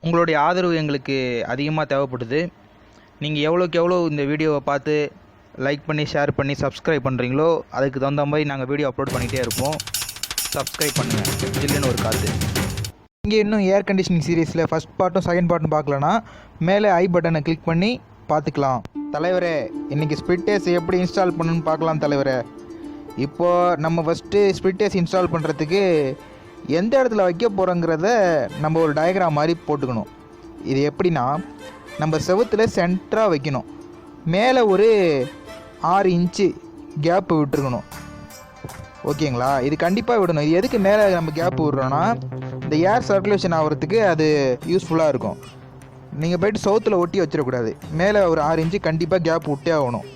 உங்களுடைய ஆதரவு எங்களுக்கு அதிகமாக தேவைப்படுது. நீங்கள் எவ்வளோக்கு எவ்வளோ இந்த வீடியோவை பார்த்து லைக் பண்ணி ஷேர் பண்ணி சப்ஸ்கிரைப் பண்ணுறீங்களோ அதுக்கு தகுந்த மாதிரி நாங்கள் வீடியோ அப்லோட் பண்ணிகிட்டே இருப்போம். சப்ஸ்கிரைப் பண்ணுங்கள். ஜில்லுன்னு ஒரு காற்று. இங்கே இன்னும் ஏர் கண்டிஷனிங் சீரீஸில் ஃபஸ்ட் பார்ட்டும் செகண்ட் பார்ட்டும் பார்க்கலன்னா மேலே ஐ பட்டனை கிளிக் பண்ணி பார்த்துக்கலாம். தலைவரே, இன்றைக்கி ஸ்பிட்டேஸ் எப்படி இன்ஸ்டால் பண்ணணுன்னு பார்க்கலாம் தலைவரே. இப்போது நம்ம ஃபஸ்ட்டு ஸ்பிட்டேஸ் இன்ஸ்டால் பண்ணுறதுக்கு எந்த இடத்துல வைக்க போகிறோங்கிறத நம்ம ஒரு டயக்ராம் மாதிரி போட்டுக்கணும். இது எப்படின்னா, நம்ம செவுத்தில் சென்டராக வைக்கணும். மேலே ஒரு 6 இன்ச்சு கேப்பு விட்டுருக்கணும். ஓகேங்களா? இது கண்டிப்பாக விடணும். இது எதுக்கு மேலே நம்ம கேப்பு விட்றோன்னா, இந்த ஏர் சர்க்குலேஷன் ஆகிறதுக்கு அது யூஸ்ஃபுல்லாக இருக்கும். நீங்கள் போய்ட்டு செவுத்தில் ஒட்டி வச்சிடக்கூடாது. மேலே ஒரு 6 இன்ச்சு கண்டிப்பாக கேப் விட்டே ஆகணும்.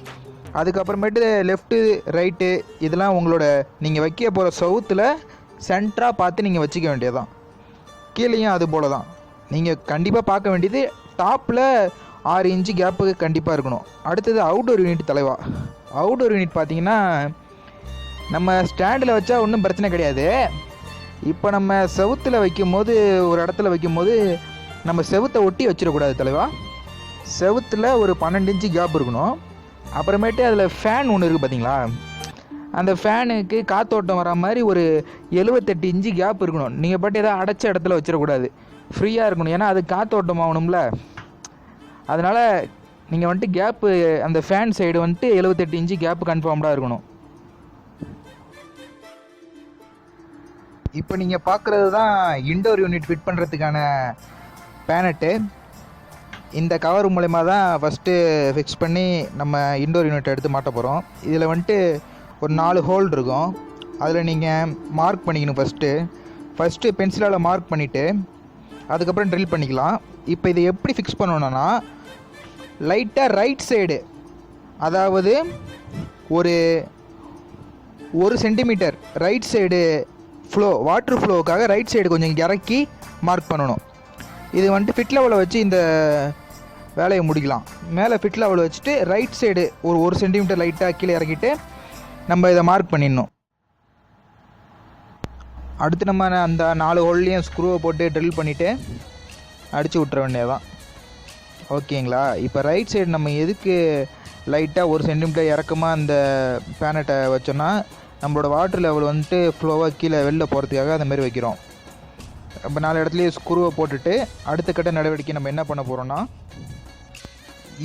அதுக்கப்புறமேட்டு லெஃப்ட்டு ரைட்டு இதெல்லாம் உங்களோட நீங்கள் வைக்க போகிற செவுத்தில் சென்டராக பார்த்து நீங்கள் வச்சுக்க வேண்டியதுதான். கீழேயும் அது போல் தான். நீங்கள் கண்டிப்பாக பார்க்க வேண்டியது டாப்பில் 6 இன்ச்சு கேப்பு கண்டிப்பாக இருக்கணும். அடுத்தது அவுட்டோர் யூனிட் தலைவா. அவுட்டோர் யூனிட் பார்த்தீங்கன்னா, நம்ம ஸ்டாண்டில் வச்சா ஒன்றும் பிரச்சனை கிடையாது. இப்போ நம்ம செவுத்தில் வைக்கும் போது, ஒரு இடத்துல வைக்கும் போது நம்ம செவுத்தை ஒட்டி வச்சிடக்கூடாது தலைவா. செவுத்தில் ஒரு 12 இன்ச்சு கேப் இருக்கணும். அப்புறமேட்டு அதில் ஃபேன் ஒன்று இருக்குது பார்த்தீங்களா, அந்த ஃபேனுக்கு காற்றோட்டம் வர மாதிரி ஒரு 78 இன்ச்சு கேப் இருக்கணும். நீங்கள் பாட்டு எதாவது அடைச்ச இடத்துல வச்சிடக்கூடாது. ஃப்ரீயாக இருக்கணும். ஏன்னா அது காற்றோட்டம் ஆகணும்ல. அதனால் நீங்கள் வந்துட்டு கேப்பு, அந்த ஃபேன் சைடு வந்துட்டு 78 இன்ச்சு கேப்பு கன்ஃபார்ம்டாக இருக்கணும். இப்போ நீங்கள் பார்க்குறது தான் இன்டோர் யூனிட் ஃபிட் பண்ணுறதுக்கான பேனட்டு. இந்த கவர் மூலயமா தான் ஃபஸ்ட்டு ஃபிக்ஸ் பண்ணி நம்ம இன்டோர் யூனிட்டை எடுத்து மாட்ட போகிறோம். இதில் வந்துட்டு ஒரு 4 ஹோல் இருக்கும். அதில் நீங்கள் மார்க் பண்ணிக்கணும். ஃபஸ்ட்டு பென்சிலால் மார்க் பண்ணிவிட்டு அதுக்கப்புறம் ட்ரில் பண்ணிக்கலாம். இப்போ இதை எப்படி ஃபிக்ஸ் பண்ணணுன்னா, லைட்டாக ரைட் சைடு, அதாவது ஒரு 1 centimetre right side flow, water ஃப்ளோவுக்காக ரைட் சைடு கொஞ்சம் இறக்கி மார்க் பண்ணணும். இது வந்துட்டு ஃபிட் லெவலில் வச்சு இந்த வேலையை முடிக்கலாம். மேலே ஃபிட் லெவலில் வச்சுட்டு ரைட் சைடு ஒரு 1 சென்டிமீட்டர் லைட்டாக கீழே இறக்கிட்டு நம்ம இதை மார்க் பண்ணிடணும். அடுத்து நம்ம அந்த 4 ஹோல்லையும் ஸ்க்ரூவை போட்டு ட்ரில் பண்ணிவிட்டு அடித்து விட்டுற வேண்டியதான். ஓகேங்களா? இப்போ ரைட் சைடு நம்ம எதுக்கு லைட்டாக 1 சென்டிமீட்டர் இறக்கமாக அந்த பேனட்டை வச்சோன்னா, நம்மளோட வாட்டர் லெவல் வந்துட்டு ஃப்ளோவாக கீழே வெளில போகிறதுக்காக அந்த மாதிரி வைக்கிறோம். இப்போ 4 இடத்துலையும் ஸ்க்ரூவை போட்டுட்டு அடுத்த கட்ட நடவடிக்கை நம்ம என்ன பண்ண போகிறோன்னா,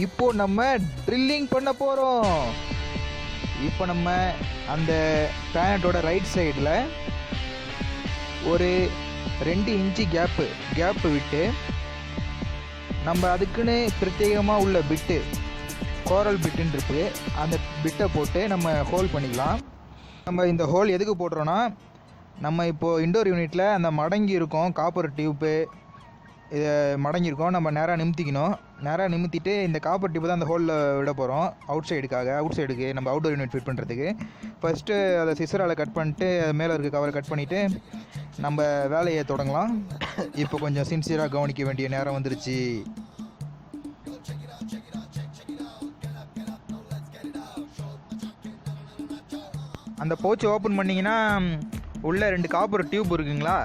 இப்போது நம்ம ட்ரில்லிங் பண்ண போகிறோம். இப்போ நம்ம அந்த பேனட்டோட ரைட் சைடில் ஒரு 2 இன்ச்சு கேப்பு விட்டு நம்ம அதுக்குன்னு பிரத்யேகமாக உள்ள பிட்டு, கோரல் பிட்டுன்னு இருக்குது, அந்த பிட்டை போட்டு நம்ம ஹோல் பண்ணிக்கலாம். நம்ம இந்த ஹோல் எதுக்கு போடுறோன்னா, நம்ம இப்போது இன்டோர் யூனிட்டில் அந்த மடங்கி இருக்கும் காப்பர் டியூப்பு, இதை மடங்கியிருக்கோம். நம்ம நேராக நிமித்திக்கணும். நேராக நிமித்திட்டு இந்த காப்பர் டியூப்பு தான் அந்த ஹோலில் விட போகிறோம். அவுட் சைடுக்கு நம்ம அவுட்டோர் யூனிட் ஃபிட் பண்ணுறதுக்கு. ஃபஸ்ட்டு அதை சிசரால் கட் பண்ணிட்டு அது மேலே இருக்க கவரை கட் பண்ணிவிட்டு நம்ம வேலையை தொடங்கலாம். இப்போ கொஞ்சம் சின்சியராக கவனிக்க வேண்டிய நேரம் வந்துருச்சு. அந்த பவுச்சை ஓப்பன் பண்ணிங்கன்னா உள்ளே 2 காப்பர் டியூப் இருக்குங்களா,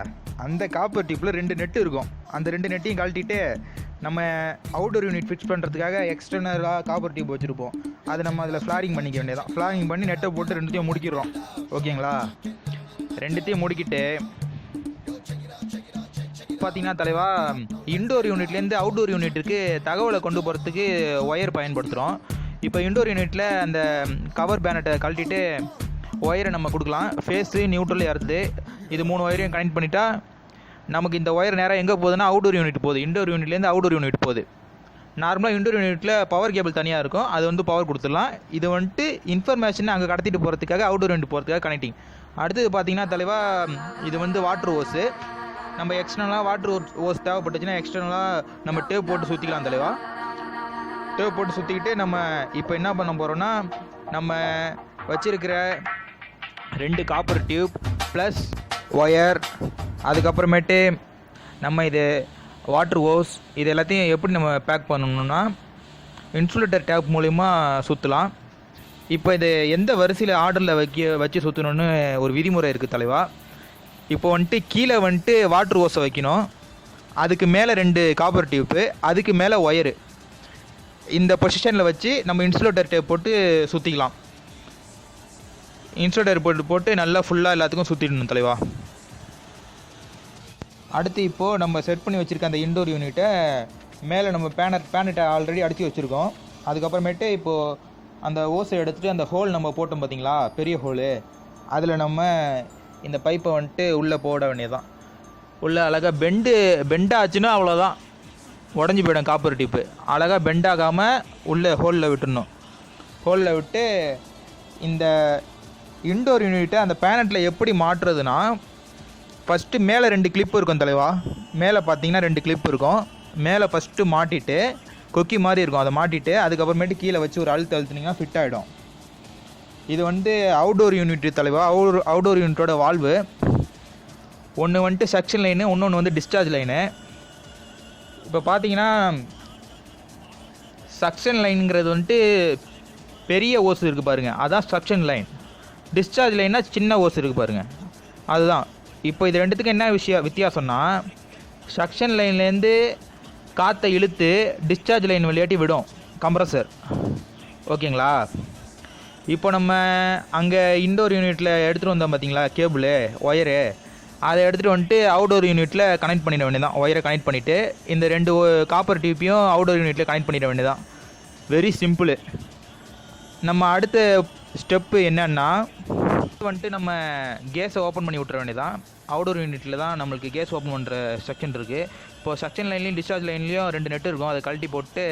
அந்த காப்பர் டியூப்பில் 2 நெட்டு இருக்கும். அந்த 2 நெட்டையும் கழட்டிட்டு நம்ம அவுட்டோர் யூனிட் ஃபிக்ஸ் பண்ணுறதுக்காக எக்ஸ்டர்னலாக காப்பர் டியூப் வச்சுருப்போம். அதை நம்ம அதில் ஃப்ளாரிங் பண்ணிக்க வேண்டியதான். ஃப்ளாரிங் பண்ணி நெட்டை போட்டு 2த்தையும் முடிக்கிறோம். ஓகேங்களா? 2த்தையும் முடிக்கிட்டு பார்த்தீங்கன்னா தலைவா, இன்டோர் யூனிட்லேருந்து அவுட்டோர் யூனிட்டுக்கு தகவலை கொண்டு போகிறதுக்கு ஒயர் பயன்படுத்துகிறோம். இப்போ இன்டோர் யூனிட்டில் அந்த கவர் பேனட்டை கழட்டிட்டு ஒயரை நம்ம கொடுக்கலாம். ஃபேஸு நியூட்ரல் ஏறுது. இது 3 ஒயரையும் கனெக்ட் பண்ணிட்டா நமக்கு இந்த ஒயர் நேராக எங்கே போகுதுன்னா அவுட்டோர் யூனிட் போகுது. இன்டோர் யூனிட்லேருந்து அவுட்டோர் யூனிட் போகுது. நார்மலாக இன்டோர் யூனிட்டில் பவர் கேபிள் தனியாக இருக்கும், அது வந்து பவர் கொடுத்துடலாம். இது வந்துட்டு இன்ஃபர்மேஷன் அங்கே கடத்திட்டு போகிறதுக்காக அவுட்டோர் யூனிட் போகிறதுக்காக கனெக்டிங். அடுத்தது பார்த்தீங்கன்னா தலைவா, இது வந்து வாட்ரு ஓஸு. நம்ம எக்ஸ்டர்னலாக வாட்ரு ஓஸ் தேவைப்பட்டுச்சுன்னா எக்ஸ்டர்னலாக நம்ம டேப் போட்டு சுற்றிக்கலாம் தலைவா. டேப் போட்டு சுற்றிக்கிட்டு நம்ம இப்போ என்ன பண்ண போகிறோன்னா, நம்ம வச்சிருக்கிற 2 காப்பர் டியூப் ப்ளஸ் ஒயர், அதுக்கப்புறமேட்டு நம்ம இது வாட்ரு ஓஸ், இது எல்லாத்தையும் எப்படி நம்ம பேக் பண்ணணும்னா இன்சுலேட்டர் டேப் மூலிமா சுற்றலாம். இப்போ இது எந்த வரிசையில் ஆர்டரில் வச்சு சுற்றணுன்னு ஒரு விதிமுறை இருக்குது தலைவா. இப்போ வந்துட்டு கீழே வந்துட்டு வாட்ரு ஓஸை வைக்கணும். அதுக்கு மேலே 2 காப்பர் டியூப்பு, அதுக்கு மேலே ஒயரு. இந்த பொசிஷனில் வச்சு நம்ம இன்சுலேட்டர் டேப் போட்டு சுற்றிக்கலாம். இன்சுலேட்டர் போட்டு நல்லா ஃபுல்லாக எல்லாத்துக்கும் சுற்றிடணும் தலைவா. அடுத்து இப்போது நம்ம செட் பண்ணி வச்சுருக்க அந்த இன்டோர் யூனிட்டை மேலே நம்ம பேனட்டை ஆல்ரெடி அடித்து வச்சுருக்கோம். அதுக்கப்புறமேட்டு இப்போது அந்த ஓஸை எடுத்துகிட்டு அந்த ஹோல் நம்ம போட்டோம் பார்த்தீங்களா, பெரிய ஹோலு, அதில் நம்ம இந்த பைப்பை வந்துட்டு உள்ளே போட வேண்டியதுதான். உள்ளே அழகாக பெண்டாச்சுன்னா அவ்வளோதான், உடஞ்சி போயிடும் காப்பர் டியூப்பு. அழகாக பெண்டாகாமல் உள்ளே ஹோலில் விட்டுடணும். ஹோலில் விட்டு இந்த இன்டோர் யூனிட்டை அந்த பேனட்டில் எப்படி மாட்டுறதுன்னா, ஃபஸ்ட்டு மேலே 2 கிளிப்பு இருக்கும் தலைவா. மேலே பார்த்தீங்கன்னா 2 கிளிப் இருக்கும். மேலே ஃபஸ்ட்டு மாட்டிட்டு கொக்கி மாதிரி இருக்கும், அதை மாட்டிட்டு அதுக்கப்புறமேட்டு கீழே வச்சு ஒரு அழுத்தினீங்கன்னா ஃபிட் ஆகிடும். இது வந்து அவுடோர் யூனிட் தலைவா. அவுடோர் யூனிட்டோட வால்வு ஒன்று வந்துட்டு சக்ஷன் லைனு, இன்னொன்று வந்து டிஸ்சார்ஜ் லைனு. இப்போ பார்த்தீங்கன்னா சக்ஷன் லைனுங்கிறது வந்துட்டு பெரிய ஓஸ் இருக்குது பாருங்கள், அதான் சக்ஷன் லைன். டிஸ்சார்ஜ் லைன்னா சின்ன ஓஸ் இருக்குது பாருங்கள், அதுதான். இப்போ இது ரெண்டுத்துக்கும் என்ன வித்தியாசம்னா, சக்ஷன் லைன்லேருந்து காற்றை இழுத்து டிஸ்சார்ஜ் லைன் வழியாட்டி விடும் கம்ப்ரஸர், ஓகேங்களா. இப்போ நம்ம அங்கே இன்டோர் யூனிட்டில் எடுத்துகிட்டு வந்தோம் பார்த்தீங்களா கேபிள் ஒயரு, அதை எடுத்துகிட்டு வந்துட்டு அவுடோர் யூனிட்டில் கனெக்ட் பண்ணிட வேண்டியதான். ஒயரை கனெக்ட் பண்ணிவிட்டு இந்த 2 காப்பர் டியூப்பையும் அவுடோர் யூனிட்டில் கனெக்ட் பண்ணிட வேண்டியதான். Very simple. நம்ம அடுத்த ஸ்டெப்பு என்னன்னா வந்துட்டு நம்ம கேஸை ஓப்பன் பண்ணி விட்டுற வேண்டியதான். அவுடோர் யூனிட்டில் தான் நம்மளுக்கு கேஸ் ஓப்பன் பண்ணுற செக்ஷன் இருக்குது. இப்போது செக்ஷன் லைன்லேயும் டிஸ்சார்ஜ் லைன்லேயும் 2 நெட் இருக்கும். அதை கழட்டி போட்டு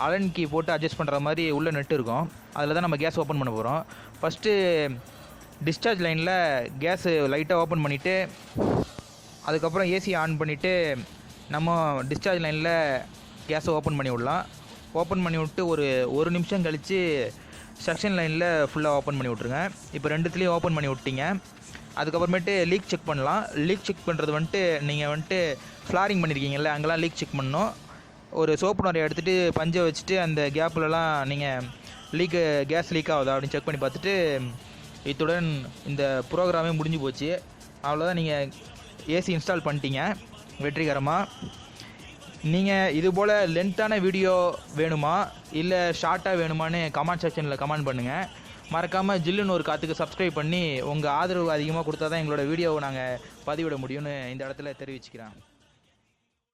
அலன் கீ போட்டு அட்ஜஸ்ட் பண்ணுற மாதிரி உள்ள நெட் இருக்கும். அதில் தான் நம்ம கேஸ் ஓப்பன் பண்ண போகிறோம். ஃபஸ்ட்டு டிஸ்சார்ஜ் லைனில் கேஸு லைட்டாக ஓப்பன் பண்ணிவிட்டு அதுக்கப்புறம் ஏசி ஆன் பண்ணிவிட்டு நம்ம டிஸ்சார்ஜ் லைனில் கேஸை ஓப்பன் பண்ணி விடலாம். ஓப்பன் பண்ணி விட்டு ஒரு நிமிஷம் கழித்து செக்ஷன் லைனில் ஃபுல்லாக ஓப்பன் பண்ணி விட்ருங்க. இப்போ 2த்துலேயும் ஓப்பன் பண்ணி விட்டிங்க. அதுக்கப்புறமேட்டு லீக் செக் பண்ணலாம். லீக் செக் பண்ணுறது வந்துட்டு நீங்கள் வந்துட்டு ஃப்ளாரிங் பண்ணியிருக்கீங்கல்ல, அங்கெல்லாம் லீக் செக் பண்ணணும். ஒரு சோப்பு நிறைய எடுத்துகிட்டு பஞ்சை வச்சுட்டு அந்த கேப்லலாம் நீங்கள் கேஸ் லீக் ஆகுதா அப்படின்னு செக் பண்ணி பார்த்துட்டு இத்துடன் இந்த ப்ரோக்ராமே முடிஞ்சு போச்சு. அவ்வளோதான், நீங்கள் ஏசி இன்ஸ்டால் பண்ணிட்டீங்க வெற்றிகரமாக. நீங்கள் இதுபோல் லென்த்தான வீடியோ வேணுமா இல்லை ஷார்ட்டாக வேணுமான்னு கமெண்ட் செக்ஷனில் கமெண்ட் பண்ணுங்கள். மறக்காமல் ஜில்லுன்னு ஒரு காத்துக்கு சப்ஸ்கிரைப் பண்ணி உங்கள் ஆதரவு அதிகமாக கொடுத்தா தான் எங்களோட வீடியோவை நாங்கள் பதிவிட முடியும்னு இந்த இடத்துல தெரிவிச்சுக்கிறேன்.